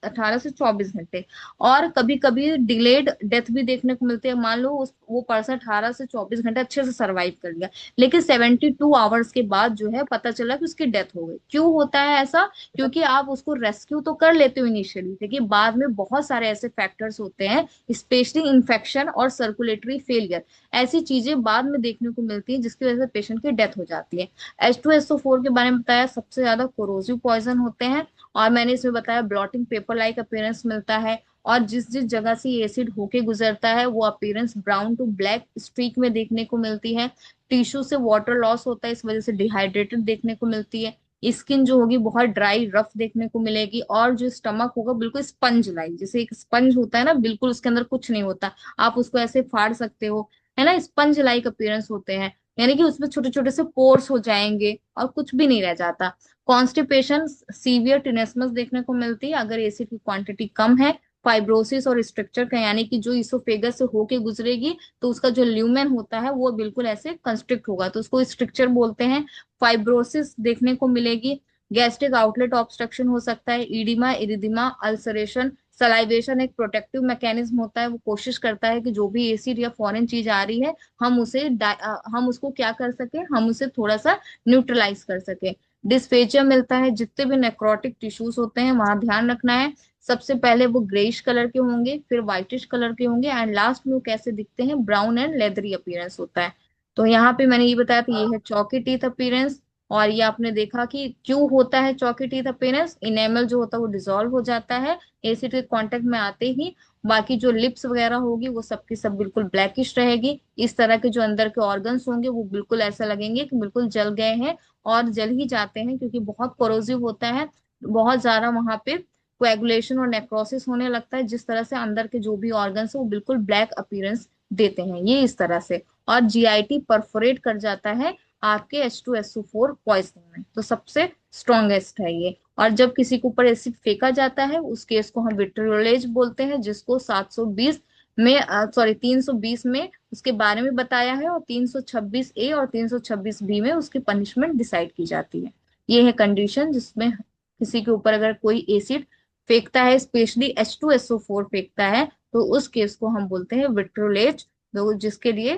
18 से 24 घंटे। और कभी कभी डिलेड डेथ भी देखने को मिलती है। मान लो वो पर्सन 18 से 24 घंटे अच्छे से सरवाइव कर लिया, लेकिन 72 आवर्स के बाद जो है पता चला कि उसकी डेथ हो गई। क्यों होता है ऐसा? क्योंकि आप उसको रेस्क्यू तो कर लेते हो इनिशियली, लेकिन बाद में बहुत सारे ऐसे फैक्टर्स होते हैं, स्पेशली इन्फेक्शन और सर्कुलेटरी फेलियर, ऐसी चीजें बाद में देखने को मिलती है जिसकी वजह से पेशेंट की डेथ हो जाती है। H2SO4 के बारे में बताया, सबसे ज्यादा कोरोसिव पॉइजन होते हैं। और मैंने इसमें बताया ब्लॉटिंग पेपर लाइक अपीयरेंस मिलता है, और जिस जिस जगह से ये एसिड होके गुजरता है वो appearance brown to black streak में देखने को मिलती है। टिश्यू से वाटर लॉस होता है, इस वजह से डिहाइड्रेटेड देखने को मिलती है। स्किन जो होगी बहुत ड्राई रफ देखने को मिलेगी, और जो स्टमक होगा बिल्कुल स्पंज लाइक, जैसे एक स्पंज होता है ना, बिल्कुल उसके अंदर कुछ नहीं होता, आप उसको ऐसे फाड़ सकते हो, है ना, स्पंज लाइक अपीयरेंस होते हैं, यानी कि उसमें छोटे छोटे से पोर्स हो जाएंगे और कुछ भी नहीं रह जाता। कॉन्स्टिपेशन, सीवियर टिनेस्मस देखने को मिलती है अगर एसिड की क्वांटिटी कम है। फाइब्रोसिस और स्ट्रक्चर का, यानी कि जो इसोफेगस से होके गुजरेगी तो उसका जो ल्यूमेन होता है वो बिल्कुल ऐसे कंस्ट्रिक्ट होगा, तो उसको स्ट्रक्चर बोलते हैं। फाइब्रोसिस देखने को मिलेगी। गैस्ट्रिक आउटलेट ऑब्स्ट्रक्शन हो सकता है, इडिमा, इरिदिमा, अल्सरेशन। सलाइवेशन एक प्रोटेक्टिव मैकेनिज्म होता है, वो कोशिश करता है कि जो भी एसिड या फॉरेन चीज आ रही है हम उसको क्या कर सके, हम उसे थोड़ा सा न्यूट्रलाइज कर सके। डिस्फेजिया मिलता है। जितने भी नेक्रोटिक टिश्यूज होते हैं वहां ध्यान रखना है, सबसे पहले वो ग्रेइश कलर के होंगे, फिर व्हाइटिश कलर के होंगे, एंड लास्ट में वो कैसे दिखते हैं, ब्राउन एंड लेदरी अपीयरेंस होता है। तो यहाँ पे मैंने ये बताया था, ये है चौकी टीथ अपीयरेंस। और ये आपने देखा कि क्यों होता है चौकी टीथ अपीयरेंस, इनेमल जो होता है वो डिसॉल्व हो जाता है एसिड के कांटेक्ट में आते ही। बाकी जो लिप्स वगैरह होगी वो सबकी सब बिल्कुल ब्लैकिश रहेगी। इस तरह के जो अंदर के ऑर्गन्स होंगे वो बिल्कुल ऐसा लगेंगे कि बिल्कुल जल गए हैं, और जल ही जाते हैं, क्योंकि बहुत कोरोसिव होता है, बहुत ज्यादा वहां पे कोएगुलेशन और नेक्रोसिस होने लगता है, जिस तरह से अंदर के जो भी ऑर्गन्स है वो बिल्कुल ब्लैक अपीयरेंस देते हैं, ये इस तरह से। और जीआईटी परफोरेट कर जाता है आपके H2SO4 पॉइजनिंग में, तो सबसे स्ट्रॉन्गेस्ट है ये। और जब किसी के ऊपर एसिड फेंका जाता है उस केस को हम विट्रियोलेज बोलते हैं, जिसको 720 में 320 में उसके बारे में बताया है, और 326A और 326B में उसकी पनिशमेंट डिसाइड की जाती है। ये है कंडीशन जिसमें किसी के ऊपर अगर कोई एसिड फेंकता है, स्पेशली H2SO4 फेंकता है, तो उस केस को हम बोलते हैं विट्रोलेज, जिसके लिए